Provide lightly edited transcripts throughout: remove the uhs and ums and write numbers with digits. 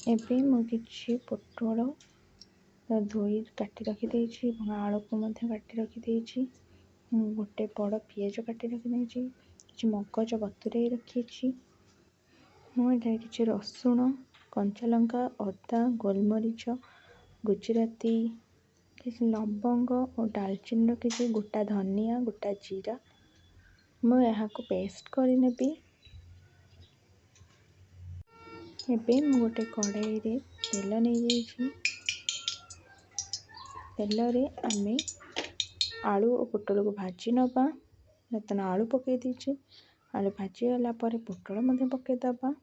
ଏବେ ମୁଁ କିଛି ପୋଟଳ ଧୋଇ କାଟି ରଖିଦେଇଛି ଏବଂ ଆଳୁକୁ ମଧ୍ୟ କାଟି ରଖିଦେଇଛି। ମୁଁ ଗୋଟେ ବଡ଼ ପିଆଜ କାଟି ରଖିଦେଇଛି। କିଛି ମଗଜ ବତୁରେଇ ରଖିଛି। ମୁଁ ଏଠାରେ କିଛି ରସୁଣ, କଞ୍ଚାଲଙ୍କା, ଅଦା, ଗୋଲମରିଚ, ଗୁଜୁରାତି, କିଛି ଲବଙ୍ଗ ଓ ଡାଲଚିନି ରଖିଛି। ଗୋଟା ଧନିଆ, ଗୋଟା ଜିରା। ମୁଁ ଏହାକୁ ପେଷ୍ଟ କରିନେବି। ଏବେ ମୁଁ ଗୋଟେ କଡ଼େଇରେ ତେଲ ନେଇଯାଇଛି। ତେଲରେ ଆମେ ଆଳୁ ଓ ପୋଟଳକୁ ଭାଜି ନେବା। ବର୍ତ୍ତମାନ ଆଳୁ ପକାଇ ଦେଇଛି। ଆଳୁ ଭାଜିଗଲା ପରେ ପୋଟଳ ମଧ୍ୟ ପକାଇଦେବା।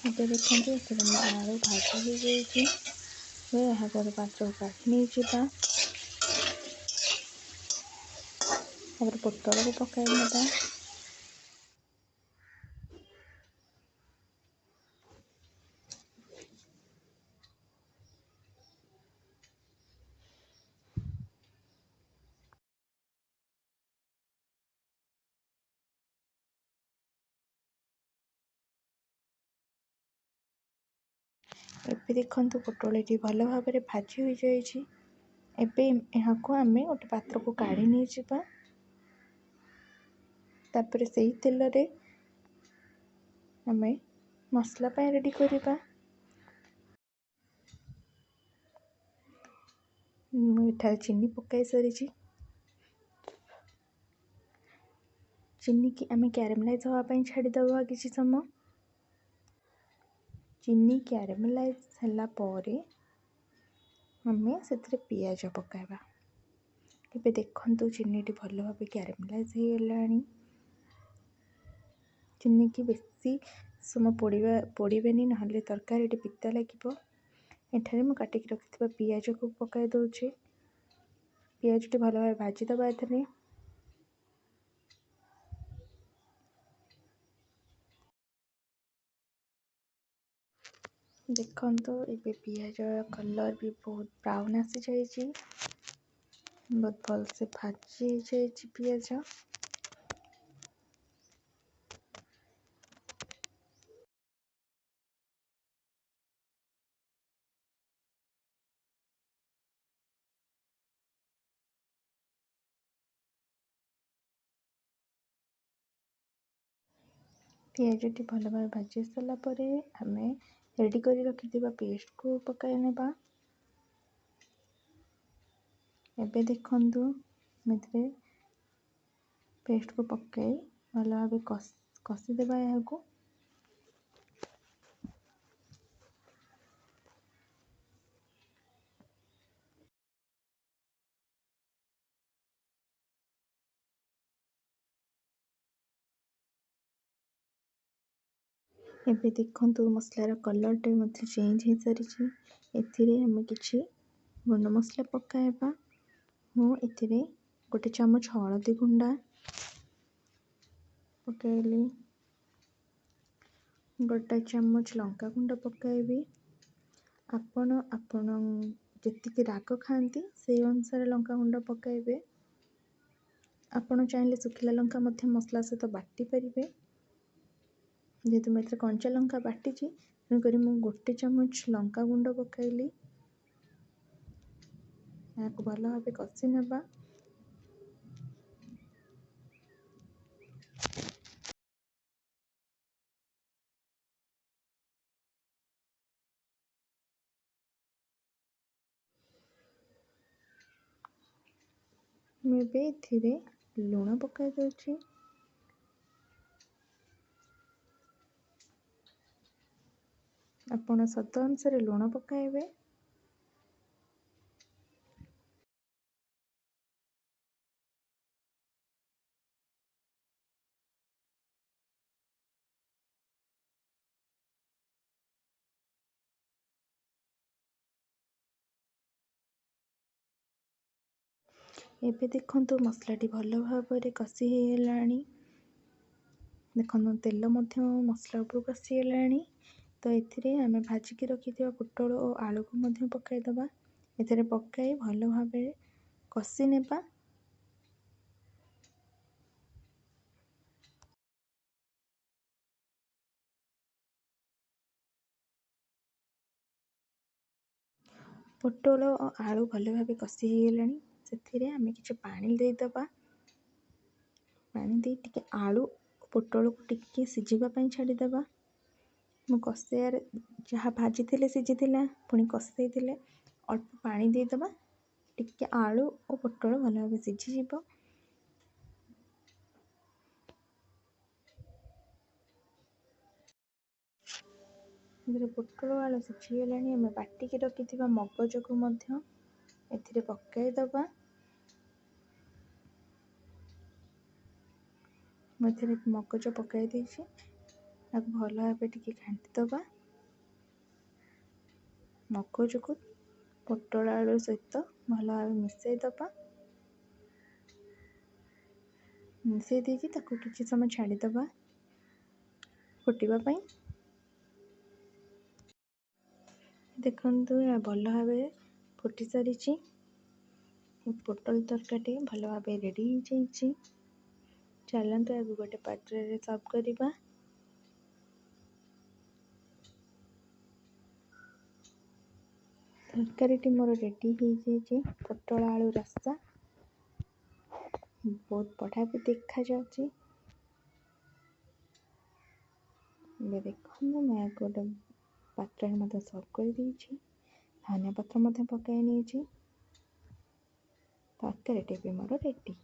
ଏବେ ଦେଖନ୍ତୁ ଏଥିରେ ଆମର ଆଳୁ ଭାଜି ହୋଇଯାଇଛି। ଏବେ ଏହା ଗୋଟେ ପାତ୍ରକୁ କାଢ଼ି ନେଇଯିବା। ତାପରେ ପୋଟଳକୁ ପକାଇ ନେବା। ଏବେ ଦେଖନ୍ତୁ ପୋଟଳଟି ଭଲ ଭାବରେ ଭାଜି ହୋଇଯାଇଛି। ଏବେ ଏହାକୁ ଆମେ ଗୋଟେ ପାତ୍ରକୁ କାଢ଼ି ନେଇଯିବା। ତାପରେ ସେହି ତେଲରେ ଆମେ ମସଲା ପାଇଁ ରେଡ଼ି କରିବା। ମୁଁ ଏଠାରେ ଚିନି ପକାଇ ସାରିଛି। ଚିନିକି ଆମେ କ୍ୟାରାମେଲାଇଜ୍ ହେବା ପାଇଁ ଛାଡ଼ିଦେବା କିଛି ସମୟ। ଚିନି କ୍ୟାରାମେଲାଇଜ୍ ହେଲା ପରେ ଆମେ ସେଥିରେ ପିଆଜ ପକାଇବା। ଏବେ ଦେଖନ୍ତୁ ଚିନିଟି ଭଲ ଭାବେ କ୍ୟାରାମେଲାଇଜ୍ ହେଇଗଲାଣି। ଚିନିକି ବେଶୀ ସମୟ ପୋଡ଼ିବେନି, ନହେଲେ ତରକାରୀଟି ପିତା ଲାଗିବ। ଏଠାରେ ମୁଁ କାଟିକି ରଖିଥିବା ପିଆଜକୁ ପକାଇ ଦେଉଛି। ପିଆଜଟି ଭଲ ଭାବେ ଭାଜିଦେବା ଏଥିରେ। ଦେଖନ୍ତୁ ଏବେ ପିଆଜ କଲର୍ ବି ବହୁତ ବ୍ରାଉନ୍ ଆସିଯାଇଛି। ବହୁତ ଭଲସେ ଭାଜି ହେଇଯାଇଛି ପିଆଜ। ପିଆଜଟି ଭଲ ଭାବେ ଭାଜି ସାରିଲା ପରେ ଆମେ ରେଡ଼ି କରି ରଖିଥିବା ପେଷ୍ଟକୁ ପକାଇ ନେବା। ଏବେ ଦେଖନ୍ତୁ ଏଥିରେ ପେଷ୍ଟକୁ ପକାଇ ଭଲ ଭାବେ କଷିଦେବା ଏହାକୁ। ଏବେ ଦେଖନ୍ତୁ ମସଲାର କଲର୍ଟା ମଧ୍ୟ ଚେଞ୍ଜ ହେଇସାରିଛି। ଏଥିରେ ଆମେ କିଛି ଗୁଣ୍ଡ ମସଲା ପକାଇବା। ମୁଁ ଏଥିରେ ଗୋଟେ ଚାମଚ ହଳଦୀ ଗୁଣ୍ଡ ପକାଇଲି। ଗୋଟେ ଚାମଚ ଲଙ୍କା ଗୁଣ୍ଡ ପକାଇବି। ଆପଣ ଯେତିକି ରାଗ ଖାଆନ୍ତି ସେଇ ଅନୁସାରେ ଲଙ୍କା ଗୁଣ୍ଡ ପକାଇବେ। ଆପଣ ଚାହିଁଲେ ଶୁଖିଲା ଲଙ୍କା ମଧ୍ୟ ମସଲା ସହିତ ବାଟି ପାରିବେ। ଯେହେତୁ ମୁଁ ଏଥିରେ କଞ୍ଚା ଲଙ୍କା ବାଟିଛି, ତେଣୁକରି ମୁଁ ଗୋଟେ ଚାମଚ ଲଙ୍କା ଗୁଣ୍ଡ ପକାଇଲି। ଏହାକୁ ଭଲ ଭାବେ କଷି ନେବା। ମୁଁ ଏବେ ଏଥିରେ ଲୁଣ ପକାଇ ଦେଉଛି। ଆପଣ ସ୍ୱାଦ ଅନୁସାରେ ଲୁଣ ପକାଇବେ। ଏବେ ଦେଖନ୍ତୁ ମସଲାଟି ଭଲ ଭାବରେ କଷି ହେଇଗଲାଣି। ଦେଖନ୍ତୁ ତେଲ ମଧ୍ୟ ମସଲା ଉପରକୁ ଆସିଗଲାଣି। ତ ଏଥିରେ ଆମେ ଭାଜିକି ରଖିଥିବା ପୋଟଳ ଓ ଆଳୁକୁ ମଧ୍ୟ ପକାଇଦେବା। ଏଥିରେ ପକାଇ ଭଲ ଭାବରେ କଷି ନେବା। ପୋଟଳ ଓ ଆଳୁ ଭଲ ଭାବେ କଷି ହେଇଗଲାଣି। ସେଥିରେ ଆମେ କିଛି ପାଣି ଦେଇଦେବା। ପାଣି ଦେଇ ଟିକେ ଆଳୁ ଓ ପୋଟଳକୁ ଟିକେ ସିଝିବା ପାଇଁ ଛାଡ଼ିଦେବା। ମୁଁ କଷେଇଆରେ ଯାହା ଭାଜିଥିଲେ ସିଝିଥିଲା, ପୁଣି କଷେଇଥିଲେ ଅଳ୍ପ ପାଣି ଦେଇଦେବା। ଟିକେ ଆଳୁ ଓ ପୋଟଳ ଭଲ ଭାବେ ସିଝିଯିବ। ଏଥିରେ ପୋଟଳ ଆଳୁ ସିଝିଗଲାଣି। ଆମେ ବାଟିକି ରଖିଥିବା ମଗଜକୁ ମଧ୍ୟ ଏଥିରେ ପକାଇଦେବା। ମୁଁ ଏଥିରେ ମଗଜ ପକାଇ ଦେଇଛି। ତାକୁ ଭଲ ଭାବେ ଟିକେ ଘାଣ୍ଟି ଦେବା। ମଗଜକୁ ପୋଟଳ ଆଳୁ ସହିତ ଭଲ ଭାବେ ମିଶାଇ ଦେବା। ମିଶାଇ ଦେଇକି ତାକୁ କିଛି ସମୟ ଛାଡ଼ିଦେବା ଫୁଟିବା ପାଇଁ। ଦେଖନ୍ତୁ ଏହା ଭଲ ଭାବେ ଫୁଟି ସାରିଛି। ପୋଟଳ ତରକାରୀ ଭଲ ଭାବେ ରେଡ଼ି ହେଇଯାଇଛି। ଚାଲନ୍ତୁ ଏବେ ଗୋଟେ ପାତ୍ରରେ ସର୍ଭ କରିବା। ତରକାରୀଟି ମୋର ରେଡ଼ି ହେଇଯାଇଛି। ପୋଟଳ ଆଳୁ ରସା ବହୁତ ବଢ଼ିଆ ବି ଦେଖାଯାଉଛି। ଏବେ ଦେଖନ୍ତୁ ମୁଁ ଏହାକୁ ଗୋଟେ ପାତ୍ରରେ ମଧ୍ୟ ସର୍ଭ କରିଦେଇଛି। ଧନିଆ ପତ୍ର ମଧ୍ୟ ପକାଇ ନେଇଛି। ତରକାରୀଟି ବି ମୋର ରେଡ଼ି।